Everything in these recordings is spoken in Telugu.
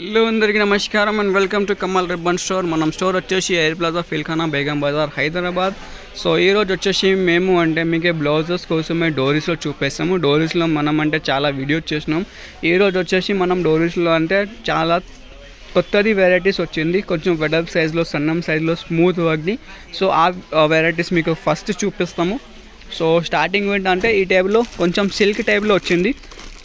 హలో అందరికీ నమస్కారం and welcome to Kamal ribbon store. మనం స్టోర్ వచ్చేసి air plaza Filkhana Begum Bazar Hyderabad. So ఈరోజు వచ్చేసి మేము అంటే మీకు బ్లౌజెస్ కోసమే డోరీస్లో చూపిస్తాము. డోరీస్లో మనం అంటే చాలా వీడియోస్ చేసినాం. ఈరోజు వచ్చేసి మనం డోరీస్లో అంటే చాలా కొత్తది వెరైటీస్ వచ్చింది, కొంచెం వెడల్పు సైజులో, సన్నం సైజులో, స్మూత్ వర్క్ది. సో ఆ వెరైటీస్ మీకు ఫస్ట్ చూపిస్తాము. సో స్టార్టింగ్ ఏంటంటే ఈ టైప్లో కొంచెం సిల్క్ టైప్లో వచ్చింది.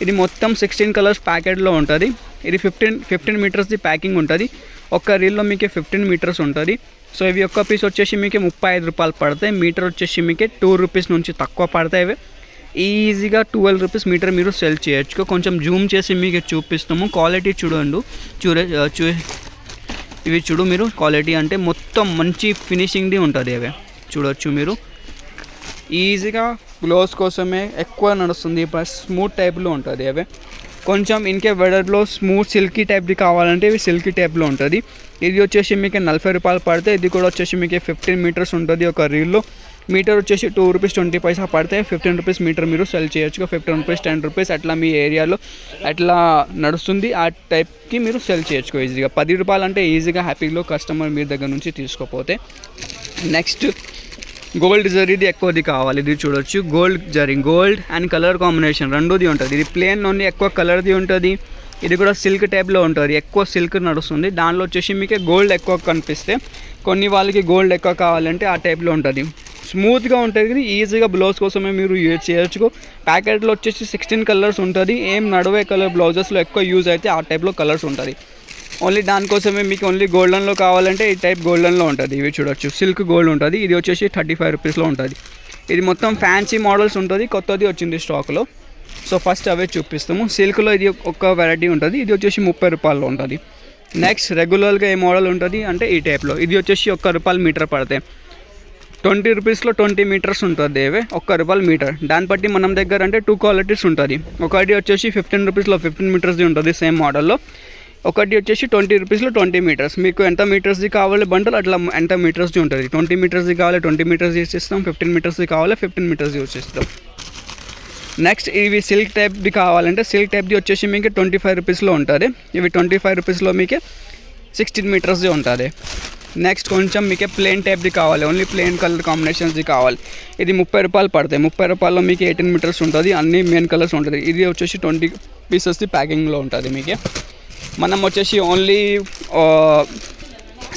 ఇది మొత్తం 16 కలర్స్ ప్యాకెట్లో ఉంటుంది. ఇది 15 మీటర్స్ది ప్యాకింగ్ ఉంటుంది. ఒక్క రీల్లో మీకు 15 మీటర్స్ ఉంటుంది. సో ఇవి ఒక్క పీస్ వచ్చేసి మీకు 35 రూపాయలు పడతాయి. మీటర్ వచ్చేసి మీకు 2 రూపీస్ నుంచి తక్కువ పడతాయి. ఈజీగా 12 రూపీస్ మీటర్ మీరు సెల్ చేయొచ్చు. కొంచెం జూమ్ చేసి మీకు చూపిస్తాము. క్వాలిటీ చూడండి, ఇవి చూడు మీరు. క్వాలిటీ అంటే మొత్తం మంచి ఫినిషింగ్ది ఉంటుంది. అవి చూడవచ్చు మీరు. ఈజీగా గ్లోవ్స్ కోసమే ఎక్కువ నడుస్తుంది. ప్లస్ స్మూత్ టైప్లో ఉంటుంది. అవి కొంచెం ఇంకే వెడర్లో స్మూత్ సిల్కీ టైప్ది కావాలంటే ఇవి సిల్కీ టైప్లో ఉంటుంది. ఇది వచ్చేసి మీకు 40 రూపాయలు పడితే. ఇది కూడా వచ్చేసి మీకు 15 మీటర్స్ ఉంటుంది ఒక రీల్లో. మీటర్ వచ్చేసి 2 రూపీస్ 20 పైసా పడితే 15 రూపీస్ మీటర్ మీరు సెల్ చేయొచ్చు. 15 రూపీస్ 10 రూపీస్ అట్లా మీ ఏరియాలో అట్లా నడుస్తుంది. ఆ టైప్కి మీరు సెల్ చేయొచ్చు ఈజీగా. 10 రూపాయలు అంటే ఈజీగా హ్యాపీలో కస్టమర్ మీ దగ్గర నుంచి తీసుకోపోతే. నెక్స్ట్ గోల్డ్ జరీది ఎక్కువది కావాలి. ఇది చూడొచ్చు, gold zari, gold and colour combination రెండుది ఉంటుంది. ఇది ప్లేన్ నుండి ఎక్కువ కలర్ది ఉంటుంది. ఇది కూడా సిల్క్ టైప్లో ఉంటుంది, ఎక్కువ సిల్క్ నడుస్తుంది. దానిలో వచ్చేసి మీకు గోల్డ్ ఎక్కువ కనిపిస్తే, కొన్ని వాళ్ళకి గోల్డ్ ఎక్కువ కావాలంటే ఆ టైప్లో ఉంటుంది. స్మూత్గా ఉంటుంది, ఈజీగా బ్లౌజ్ కోసమే మీరు యూజ్ చేయొచ్చు. ప్యాకెట్లో వచ్చేసి 16 కలర్స్ ఉంటుంది. ఏం నడువే కలర్ బ్లౌజెస్లో ఎక్కువ యూజ్ అయితే ఆ టైప్లో కలర్స్ ఉంటుంది. ఓన్లీ దానికోసమే మీకు ఓన్లీ గోల్డెన్లో కావాలంటే ఈ టైప్ గోల్డెన్లో ఉంటుంది. ఇవి చూడొచ్చు, సిల్క్ గోల్డ్ ఉంటుంది. ఇది వచ్చేసి 35 రూపీస్లో ఉంటుంది. ఇది మొత్తం ఫ్యాన్సీ మోడల్స్ ఉంటుంది, కొత్తది వచ్చింది స్టాక్లో. సో ఫస్ట్ అవే చూపిస్తాము. సిల్క్లో ఇది ఒక వెరైటీ ఉంటుంది. ఇది వచ్చేసి 30 రూపాయల్లో ఉంటుంది. నెక్స్ట్ రెగ్యులర్గా ఏ మోడల్ ఉంటుంది అంటే ఈ టైప్లో. ఇది వచ్చేసి 1 రూపాయలు మీటర్ పడతాయి. 20 రూపీస్లో 20 మీటర్స్ ఉంటుంది. ఏవే 1 రూపాయలు మీటర్. దాన్ని బట్టి మనం దగ్గర అంటే 2 క్వాలిటీస్ ఉంటుంది. ఒకటి వచ్చేసి 15 రూపీస్లో 15 మీటర్స్ది ఉంటుంది సేమ్ మోడల్లో. ఒకటి వచ్చేసి 20 రూపీస్లో 20 మీటర్స్. మీకు ఎంత మీటర్స్ది కావాలి బండల్ అట్లా ఎంత మీటర్స్ది ఉంటుంది. 20 మీటర్స్ది కావాలి 20 మీటర్స్ యూస్ చేస్తాం. 15 మీటర్స్ది కావాలి 15 మీటర్స్ యూస్ చేస్తాం. నెక్స్ట్ ఇవి సిల్క్ టైప్ది కావాలంటే సిల్క్ టైప్ది వచ్చేసి మీకు 25 రూపీస్లో ఉంటుంది. ఇవి 25 రూపీస్లో మీకు 16 మీటర్స్ది ఉంటుంది. నెక్స్ట్ కొంచెం మీకు ప్లెయిన్ టైప్ది కావాలి, ఓన్లీ ప్లెయిన్ కలర్ కాంబినేషన్స్ది కావాలి. ఇది 30 రూపాయలు పడతాయి. 30 రూపాయల్లో మీకు 18 మీటర్స్ ఉంటుంది. అన్ని మెయిన్ కలర్స్ ఉంటుంది. ఇది వచ్చేసి 20 పీసెస్ది ప్యాకింగ్లో ఉంటుంది. మీకు మనం వచ్చేసి ఓన్లీ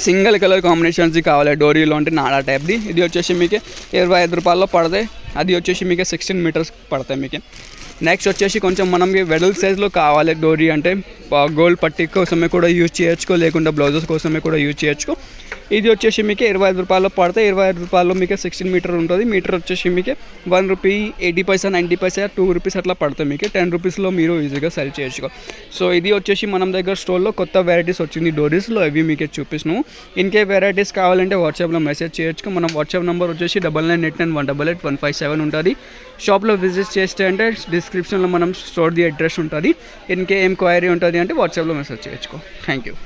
సింగిల్ కలర్ కాంబినేషన్స్ది కావాలి డోరీలో అంటే నాడా టైప్ది. ఇది వచ్చేసి మీకు 25 రూపాయల్లో పడతాయి. అది వచ్చేసి మీకు 16 మీటర్స్ పడతాయి మీకు. నెక్స్ట్ వచ్చేసి కొంచెం మనకి వెడల్ సైజ్లో కావాలి డోరీ అంటే గోల్డ్ పట్టీ కోసమే కూడా యూజ్ చేయొచ్చు, లేకుండా బ్లౌజెస్ కోసమే కూడా యూజ్ చేయొచ్చు. ఇది వచ్చేసి మీకు 25 రూపాయల్లో పడతాయి. 25 రూపాయల్లో మీకు 16 మీటర్ ఉంటుంది. మీటర్ వచ్చేసి మీకు 1 రూపీ 80 పైసా 90 పైసా 2 రూపీస్ అట్లా పడతాయి. మీకు 10 రూపీస్లో మీరు ఈజీగా సెల్ చేయొచ్చు. సో ఇది వచ్చేసి మనం దగ్గర స్టోర్లో కొత్త వెరైటీస్ వచ్చింది డోరీస్లో, అవి మీకు చూపిస్తున్నాము. ఇంకే వెరైటీస్ కావాలంటే వాట్సాప్లో మెసేజ్ చేయొచ్చు. మనం వాట్సాప్ నెంబర్ వచ్చేసి 9989188157 ఉంటుంది. షాప్లో విజిట్ చేస్తే అంటే డిస్క్రిప్షన్లో మనం స్టోర్ది అడ్రస్ ఉంటుంది. ఇంకే ఎంక్వైరీ ఉంటుంది అంటే వాట్సాప్లో మెసేజ్ చేయొచ్చు. Thank you.